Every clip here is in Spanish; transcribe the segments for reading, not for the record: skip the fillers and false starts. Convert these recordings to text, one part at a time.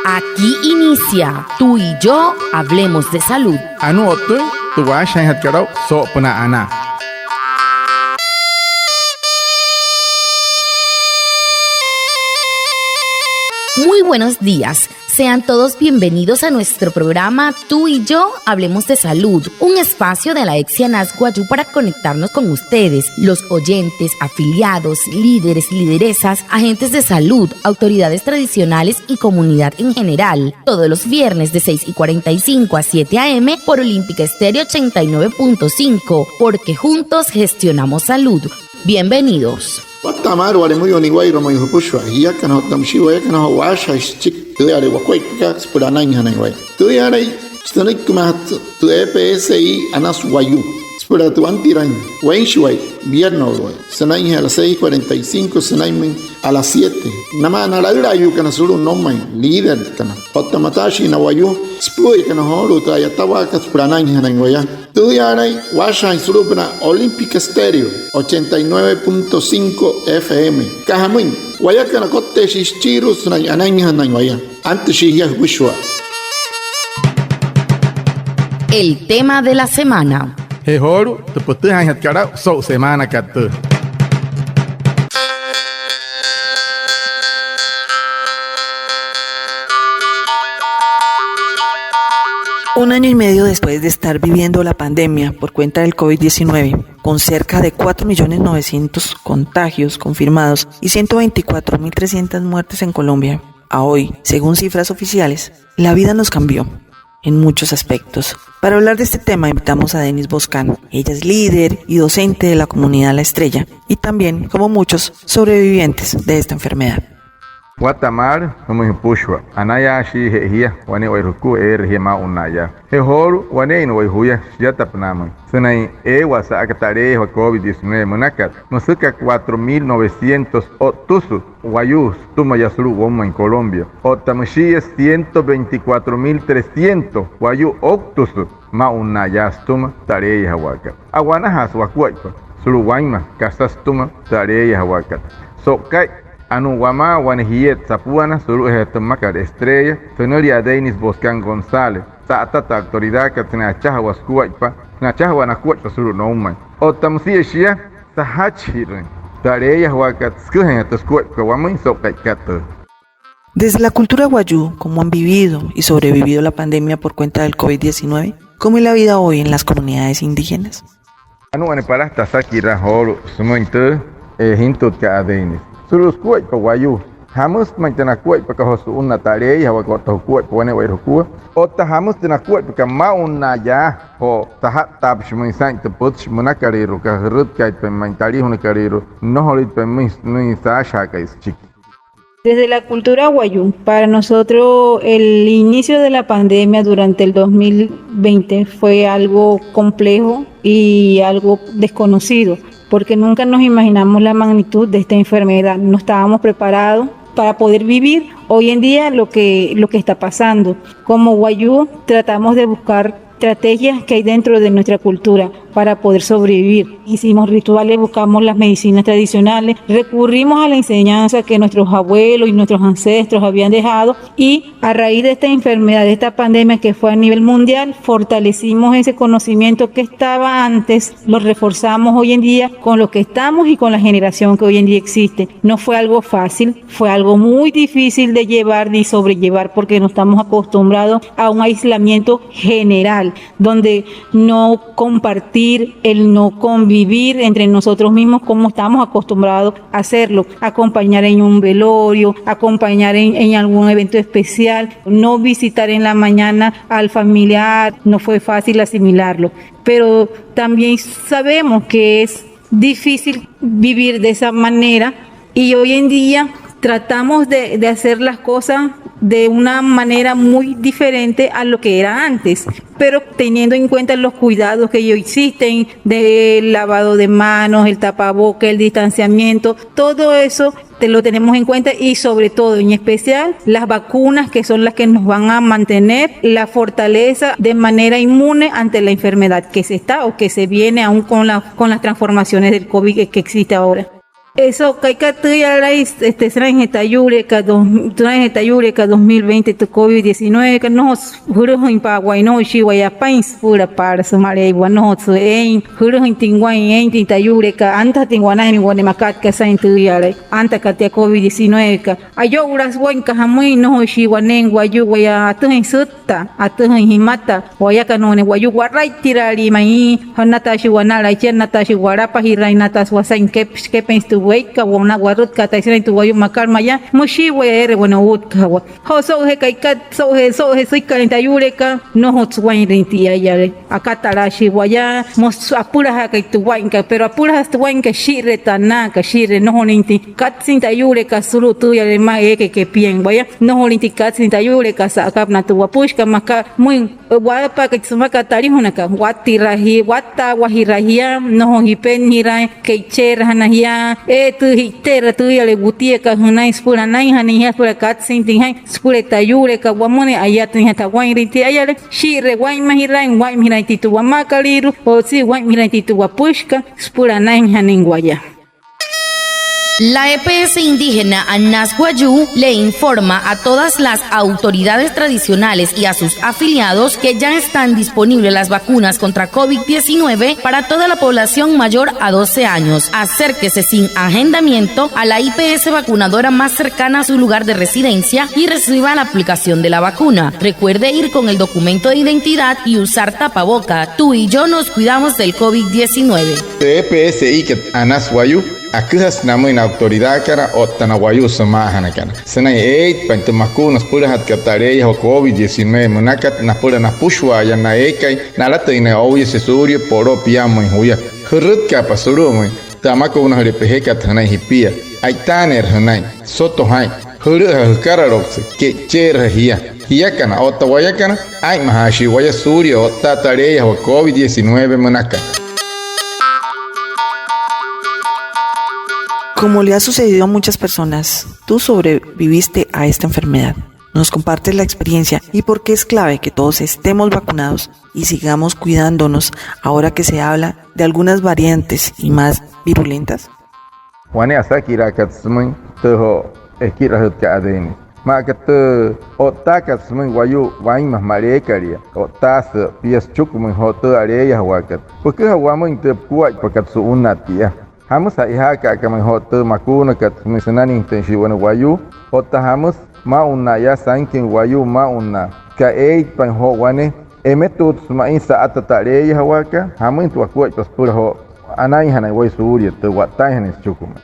Aquí inicia Tú y Yo Hablemos de Salud. Anu otu, tu washan hatkarau so puna ana. Muy buenos días. Sean todos bienvenidos a nuestro programa Tú y Yo Hablemos de Salud, un espacio de la Exianas Guayú para conectarnos con ustedes, los oyentes, afiliados, líderes, lideresas, agentes de salud, autoridades tradicionales y comunidad en general, todos los viernes de 6:45 a 7 a.m. por Olímpica Estéreo 89.5, porque juntos gestionamos salud. Bienvenidos. Watamar wale muy oniguay romo yupushwa ya kana tamshiwa ya kana washa chik tuyare wakwai ka spurana nyana way tuyare stanik kumat tu EPSI anas wayu spura tu antiran wainshway viernes way sanay a las 6:45 sanay a las 7 nama naragra yu kana suru nomay líder kana otamatashi na wayu spui kana horu ta yatawa ka spurana nyana way tuyare washa suru para Olímpica Estéreo 89.5 FM. Kahamin, wayakana kotte shishiru sunay ananya waya. Antes shihya bushwa. El tema de la semana. Hehoru, tu putu han hatkarau so semana katu. Un año y medio después de estar viviendo la pandemia por cuenta del COVID-19, con cerca de 4.900.000 contagios confirmados y 124.300 muertes en Colombia, a hoy, según cifras oficiales, la vida nos cambió en muchos aspectos. Para hablar de este tema invitamos a Denis Boscan. Ella es líder y docente de la comunidad La Estrella y también, como muchos, sobrevivientes de esta enfermedad. Watamar, como pushwa, anaya shi hia, wane wairuku hema unaya. Hehoru, wane no waihuya, yatapnama. Sunay wasa akatare wa COVID-19 munakat. Musuka 4.900 otusu, wayus, tumayasuru woma en Colombia. Otamushi 124.300, wayu octusu, ma unaya stuma, tare hawaka. Aguanahas wakuaipa, suru waima, kasastuma, tare hawaka. So kai. Anu wama wanahiet sapuana suru ejetumakar Estrella, sonoria Denis Boscan González, ta autoridad que tiene achahuas cuaipa, nachahuana cuaipa suru nomai. O tamusia shia, sahachiren, tareya huacat, skujen a tus cuaipa, wamin sopaicato. Desde la cultura guayú, ¿cómo han vivido y sobrevivido la pandemia por cuenta del COVID-19? ¿Cómo es la vida hoy en las comunidades indígenas? Anu wanepara tasakira horo, sumointe, hintut ka Denis. Surus kuat pa wayu hamus mantena kuat pa kahosu una tarea hawa kota kuat pa wane wairu kuat ota hamus tena kuat pa mauna ya ho tahat tab shmun sant put shmuna kariru ka rut kait pa mantari huna kariru no holit pa mis sa shaka is chik. Desde la cultura guayú, para nosotros el inicio de la pandemia durante el 2020 fue algo complejo y algo desconocido, porque nunca nos imaginamos la magnitud de esta enfermedad. No estábamos preparados para poder vivir hoy en día lo que está pasando. Como guayú tratamos de buscar estrategias que hay dentro de nuestra cultura para poder sobrevivir. Hicimos rituales, buscamos las medicinas tradicionales, recurrimos a la enseñanza que nuestros abuelos y nuestros ancestros habían dejado y a raíz de esta enfermedad, de esta pandemia que fue a nivel mundial, fortalecimos ese conocimiento que estaba antes, lo reforzamos hoy en día con lo que estamos y con la generación que hoy en día existe. No fue algo fácil, fue algo muy difícil de llevar y sobrellevar porque no estamos acostumbrados a un aislamiento general, donde no compartimos, el no convivir entre nosotros mismos como estamos acostumbrados a hacerlo, acompañar en un velorio, acompañar en algún evento especial, no visitar en la mañana al familiar, no fue fácil asimilarlo, pero también sabemos que es difícil vivir de esa manera y hoy en día tratamos de hacer las cosas de una manera muy diferente a lo que era antes, pero teniendo en cuenta los cuidados que hoy existen del lavado de manos, el tapaboca, el distanciamiento, todo eso lo tenemos en cuenta y sobre todo, en especial, las vacunas que son las que nos van a mantener la fortaleza de manera inmune ante la enfermedad que se está o que se viene aún con las transformaciones del COVID que existe ahora. Eso serán Tayureka 2020 tu COVID-19 que nos huruhin pa guayno shiwaya pains pura para sumare iguano su ein huruhin tingwain ein Tayureka anta tingwanai iguane makat ka sain tuyale anta katia COVID-19 ka ayo uras wan ka hamui no shiwanen guayu guaya atuhin sutta atuhin himata guaya kanone guayu guarai tirari mai hanata shiwanala nata shiwarapa hirai nata wasain ke pens tu weika wana warut ka taisira tu wayu makar maya mushi were wana ut ka wa ho so he kai kat so he sui ka Tayure ka no hot wain rinti ya akatara shi waya mos apura ha kai tu wain ka pero apura has tu wain ka shire tana ka shire no honinti kat sin Tayure ka suru tu ya ma ke pien waya no honinti kat sin Tayure ka sa kap na tu wapush ka maka muy wapa ka sumaka tari honaka watirahi watta wahirahia no hipen hirai ke cher hanahia tu hitera tu ya le butie ka hunai spura nai hania spura kat sinti hai spura Tayure ka wamone ayat ni hata wain riti ayale shire wain mahirai wain mirai titu wamakaliru o si wain mirai titu wapushka spura nai hanin guaya. La EPS indígena Anas Wayuu le informa a todas las autoridades tradicionales y a sus afiliados que ya están disponibles las vacunas contra COVID-19 para toda la población mayor a 12 años. Acérquese sin agendamiento a la IPS vacunadora más cercana a su lugar de residencia y reciba la aplicación de la vacuna. Recuerde ir con el documento de identidad y usar tapaboca. Tú y yo nos cuidamos del COVID-19. EPS Iket Anas Wayuu Akuhas namun autoridad cara otanawayu samahana kana. Senai 8 pantu makunas pura hat katareya ho COVID-19 munakat na pura na pushwa ya na ekai na lata ina oye sesurio poro piamo huya. Hurut ka pasuru mo. Tamako una hrepehe katana hipia. Aitaner hanai soto hai. Huru hakararox ke cher hia. Hia kana otawaya kana ai mahashi waya surio tatareya ho COVID-19 munaka. Como le ha sucedido a muchas personas, tú sobreviviste a esta enfermedad. Nos compartes la experiencia y por qué es clave que todos estemos vacunados y sigamos cuidándonos ahora que se habla de algunas variantes y más virulentas. Wane asakira katsmun toho ekira hutka adeni. Makatu otakatsmun wayu wain mas marekaria. Otas pies chukmun hoto areya wakat. Porque hawamun te kuat pakatsu unatia. Hamus haihaka kama hoto makuna kat misanani intensi wana wayu hota hamus mauna ya sankin wayu mauna ka pan ho wane emetut suma insa atatare hawaka hamun tu akwa paspura ho anai hanai wai suri te watai hanis chukuma.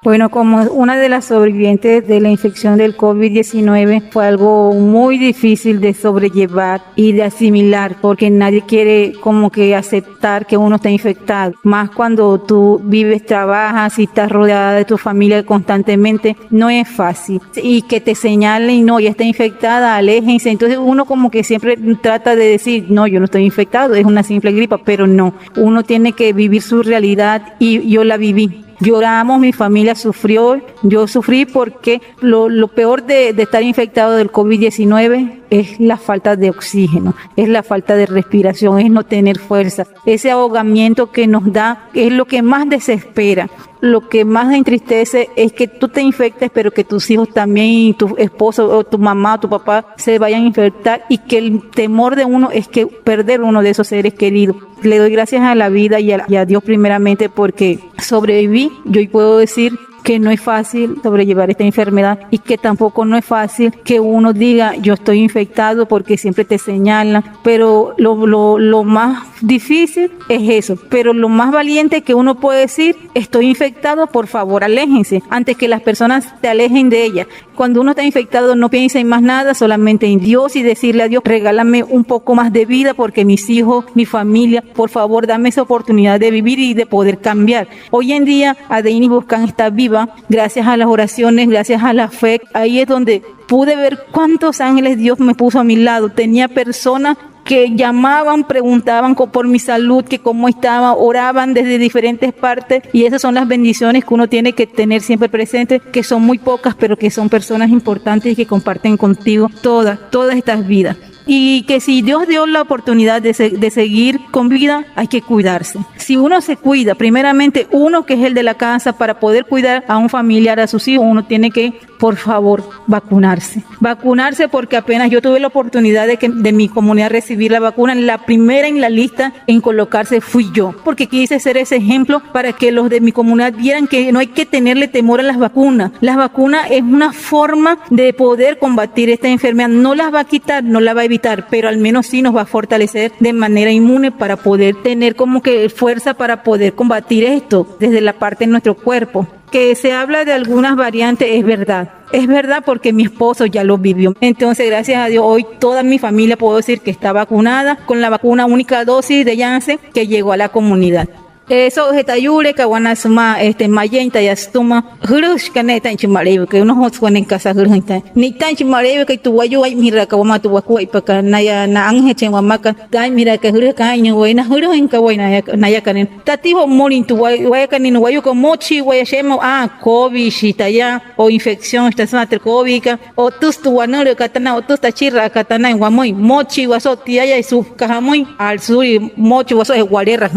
Bueno, como una de las sobrevivientes de la infección del COVID-19 fue algo muy difícil de sobrellevar y de asimilar porque nadie quiere como que aceptar que uno está infectado. Más cuando tú vives, trabajas y estás rodeada de tu familia constantemente, no es fácil. Y que te señalen, no, ya está infectada, aléjense. Entonces uno como que siempre trata de decir, no, yo no estoy infectado, es una simple gripa, pero no. Uno tiene que vivir su realidad y yo la viví. Lloramos, mi familia sufrió, yo sufrí porque lo peor de estar infectado del COVID-19 es la falta de oxígeno, es la falta de respiración, es no tener fuerza. Ese ahogamiento que nos da es lo que más desespera. Lo que más entristece es que tú te infectes, pero que tus hijos también, y tu esposo, o tu mamá, o tu papá se vayan a infectar y que el temor de uno es que perder uno de esos seres queridos. Le doy gracias a la vida y a Dios primeramente porque sobreviví. Yo puedo decir que no es fácil sobrellevar esta enfermedad y que tampoco no es fácil que uno diga yo estoy infectado porque siempre te señalan, pero lo más difícil es eso, pero lo más valiente que uno puede decir estoy infectado, por favor aléjense, antes que las personas te alejen de ella. Cuando uno está infectado no piensa en más nada, solamente en Dios y decirle a Dios regálame un poco más de vida porque mis hijos, mi familia, por favor dame esa oportunidad de vivir y de poder cambiar. Hoy en día Adeini Buscán está viva gracias a las oraciones, gracias a la fe. Ahí es donde pude ver cuántos ángeles Dios me puso a mi lado. Tenía personas que llamaban, preguntaban por mi salud, que cómo estaba, oraban desde diferentes partes y esas son las bendiciones que uno tiene que tener siempre presente, que son muy pocas, pero que son personas importantes y que comparten contigo todas estas vidas. y que si Dios dio la oportunidad de seguir con vida, hay que cuidarse. Si uno se cuida, primeramente uno que es el de la casa, para poder cuidar a un familiar, a sus hijos, uno tiene que, por favor, vacunarse. Vacunarse, porque apenas yo tuve la oportunidad de mi comunidad recibir la vacuna, la primera en la lista en colocarse fui yo, porque quise ser ese ejemplo para que los de mi comunidad vieran que no hay que tenerle temor a las vacunas. Las vacunas es una forma de poder combatir esta enfermedad. No las va a quitar, no la va a evitar, pero al menos sí nos va a fortalecer de manera inmune para poder tener como que fuerza para poder combatir esto desde la parte de nuestro cuerpo. Que se habla de algunas variantes, es verdad. Es verdad, porque mi esposo ya lo vivió. Entonces, gracias a Dios, hoy toda mi familia puedo decir que está vacunada con la vacuna única dosis de Janssen que llegó a la comunidad. Eso es tayure que van a sumar mayenta y astuma hurus que ne tan chimareo que uno hot con en casa hurunta ni tan chimareo que tu wayu ay mira que vamos tu waku pa ka naya na anje chen wa maka dai mira que hurus ka año we na hurus en ka we naya kanen tatiho morin tu way kanin wayu ko mochi way shemo covid shitaya o infección esta santa covid o tus tu wanero katana o tus tachira katana en wamoy mochi waso tiaya y su kahamoy al sur mochi waso es guarera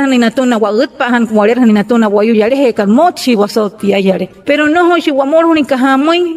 ni tona wagut pahan waler ni tona wayu yare he kan mochi wasoti ayare pero no hoshi wamor ni kahamoy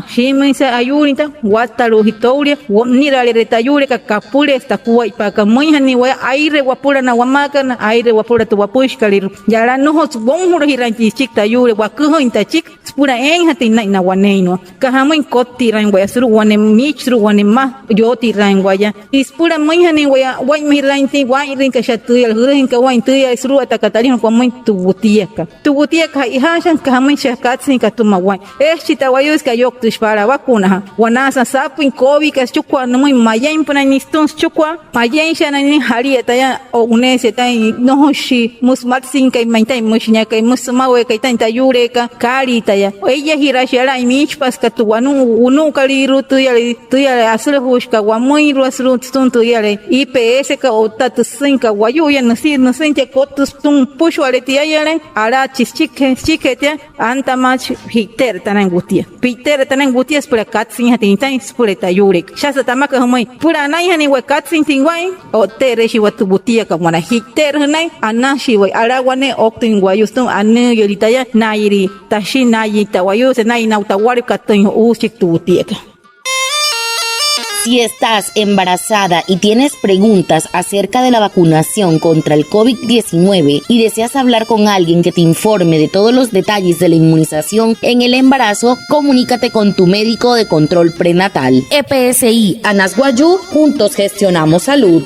shime sa ayurita wataru hitoria ni rale retayure ka kapule esta kuai pa kamoy hani wa aire wapura na wamaka na aire wapura tu wapush kalir yara no hos bonhuro hiranchi chikta yure wakuho inta chik pura en hati na waneino kahamoy kotti ran wa suru wane michru wane ma yoti ran waya ispura moy hani wa mi ranti wa irin ka shatu al hurin ka wa intu isru atakatari kwa mwen tubutieka ihashan kahamin shakatsin katumawai chita wayus ka yok tushpara vacuna wanasa sapin covid ka chukwa no mayan pana nistons chukwa mayan shana ni harieta ya o unese tai no hoshi musmatsin kai maintai mushnya kai musmawe kai tanta yureka karita ya ella hirashara imich pas ka tuwanu unu kaliru tu ya asle hushka wa muy ruasru tuntu ya IPS ka otatu sinka wayu ya no sente kotus tung pushu aletia yale ara chichike antamach hiter tanangutia spura katsin hatintain spura tayurek shasa tamaka homai pura nai hani wa katsin tingwai o tere shi watu butia ka wana hiter hanai anashi wa ara wane oktin wayustun anu yolitaya nairi tashi nayi tawayu se nai nautawari katun usik tu butia. Si estás embarazada y tienes preguntas acerca de la vacunación contra el COVID-19 y deseas hablar con alguien que te informe de todos los detalles de la inmunización en el embarazo, comunícate con tu médico de control prenatal. EPSI Anasguayú, juntos gestionamos salud.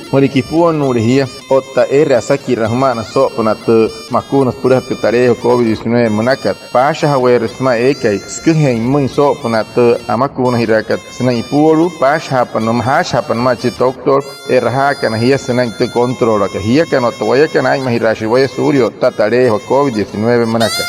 Otta asaki rahmana sopanatu makunas puratu tarejo COVID-19 munakat pasha hawer sma ekai skhen mun sopanatu amakuna hirakat snai puru pasha hapan mahasha hapan machi doctor erha kana hiya snai te controla ka hiya kana to waya kana ai mahirashi waya suryo tatarejo COVID-19 munakat.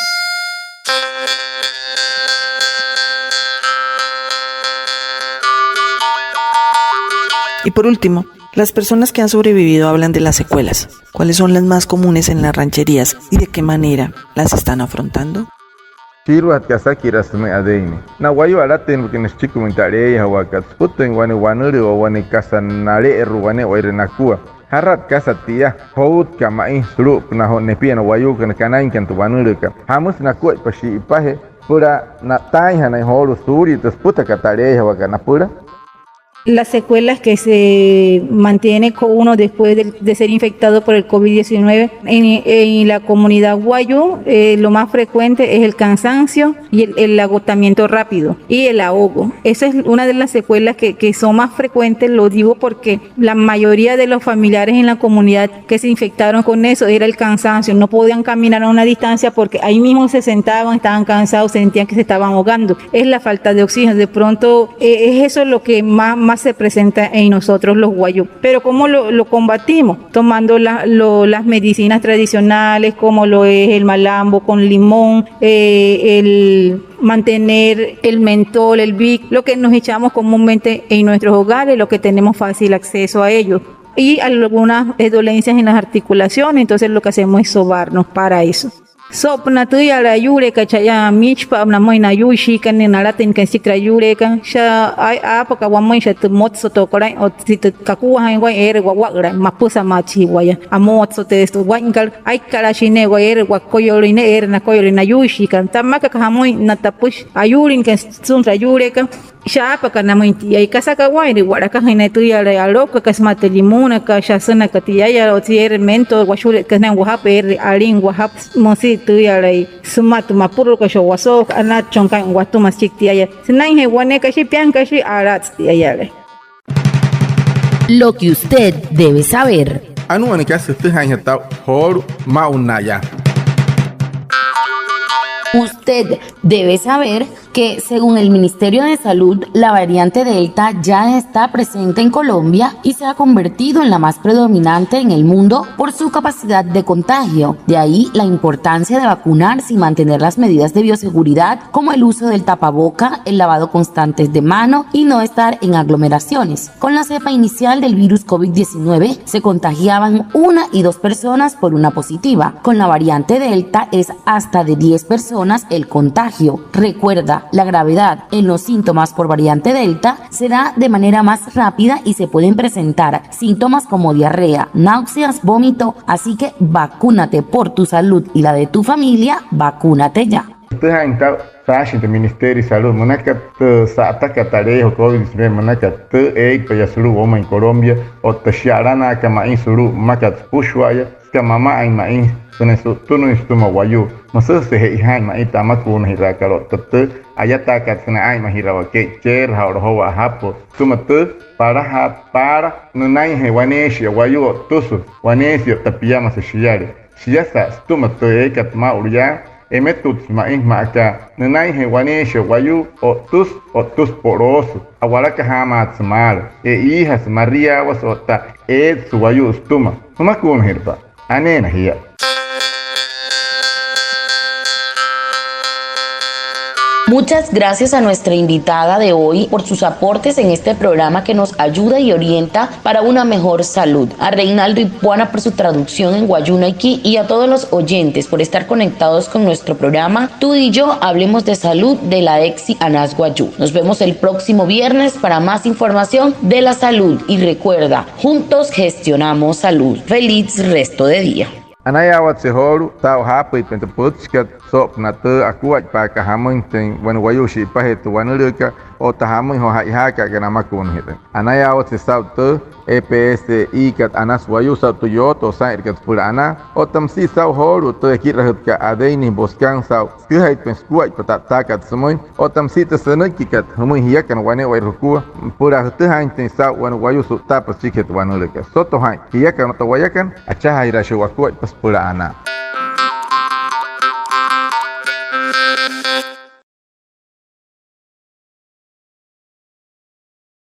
Y por último, las personas que han sobrevivido hablan de las secuelas. ¿Cuáles son las más comunes en las rancherías y de qué manera las están afrontando? Chiruat kasaki rasme adeini. Na wayu alaten bukin chiku mentare ya wakat. Puten wane wanuri o wane kasanale erwane o irenakua. Harat kasatia hout kamai suru na honepia na wayu kana kanain kan tu wanuri ka. Hamus na kuat pashi ipahe pura na tai hana holu suri tus puta katare ya wakana pura. Las secuelas que se mantiene con uno después de ser infectado por el COVID-19 en la comunidad guayú, lo más frecuente es el cansancio y el agotamiento rápido y el ahogo. Esa es una de las secuelas que son más frecuentes, lo digo porque la mayoría de los familiares en la comunidad que se infectaron con eso era el cansancio, no podían caminar a una distancia porque ahí mismo se sentaban, estaban cansados, sentían que se estaban ahogando. Es la falta de oxígeno, de pronto es eso lo que más se presenta en nosotros los guayú. Pero ¿cómo lo combatimos? Tomando las medicinas tradicionales como lo es el malambo con limón, el mantener el mentol, el Vic, lo que nos echamos comúnmente en nuestros hogares, lo que tenemos fácil acceso a ellos. Y algunas dolencias en las articulaciones, entonces lo que hacemos es sobarnos para eso. sopna tuya la yureka chaya michpa amna moina yushi kan ni nalatin kan sikra yureka sha ai apa ka wamoi sha tu motso to korai o sit kakuwa hai wa ere wa mapusa machi waya amotso te esto waingal ai kala shine wa ere wa koyoline ere na koyolina yushi kan tamaka ka hamoi na tapush ayurin kan suntra yureka Shapa ka naman tiyay kasaka wairi wala ka hinay tuya la alok ka kasmate limuna ka shasana ka tiyaya o tiyer mento washulet ka nang wahap aling wahap mosi tuya la sumat mapuro ka sho wasok anat chongkan watu masik tiyaya sinay he wane ka shi pian ka shi arat tiyaya. Lo que usted debe saber. Anu ane ka se tuhan yata hor maunaya. Usted debe saber que, según el Ministerio de Salud, la variante Delta ya está presente en Colombia y se ha convertido en la más predominante en el mundo por su capacidad de contagio. De ahí la importancia de vacunarse y mantener las medidas de bioseguridad, como el uso del tapaboca, el lavado constante de mano y no estar en aglomeraciones. Con la cepa inicial del virus COVID-19 se contagiaban 1 y 2 personas por una positiva. Con la variante Delta es hasta de 10 personas el contagio. Recuerda, la gravedad en los síntomas por variante Delta se da de manera más rápida y se pueden presentar síntomas como diarrea, náuseas, vómito, así que vacúnate por tu salud y la de tu familia, vacúnate ya. Sashin te Ministerio de Salud, manaka te sataka tarejo COVID-19, manaka te pa suru oma en Colombia, o te sharana ka main suru makat pushwaya, ska mama ai main sone su tunu istuma wayu, masa se hai mai tamakun hira karo te ayata ka sene ai mahira ke cher hauro hapo, sumate para nunai he waneshi wayu tusu, waneshi tapiyama se shiare, siasa stuma te kat ma urya emetut main maka nenai hewaneshe wayu o tus poroso awalaka hamat mal hijas María was ota su wayu stuma makun hirba anena hiya. Muchas gracias a nuestra invitada de hoy por sus aportes en este programa que nos ayuda y orienta para una mejor salud. A Reinaldo Ipuana por su traducción en Guayunaiki y a todos los oyentes por estar conectados con nuestro programa Tú y yo hablemos de salud de la EXI ANAS Guayú. Nos vemos el próximo viernes para más información de la salud y recuerda, juntos gestionamos salud. Feliz resto de día. Anayawat sehoru tau hapa ipenta putskat sop na te akuat pa ka hamon ten wan wayushi pa het wan leka o ta hamon ho haika ka namakun heten. Anayawat se sau te EPS ikat anas wayu sau tu yoto sa irkat pulana o tamsi sau horu te kirahut ka adeini boskan sau skihait pen skuat patat takat semoy o tamsi te senek kikat humui hiakan wane wai rukua pura te hain ten sau wan wayu su tapas chiket wan leka soto hain hiakan to wayakan acha haira shu wakuat pas pulana.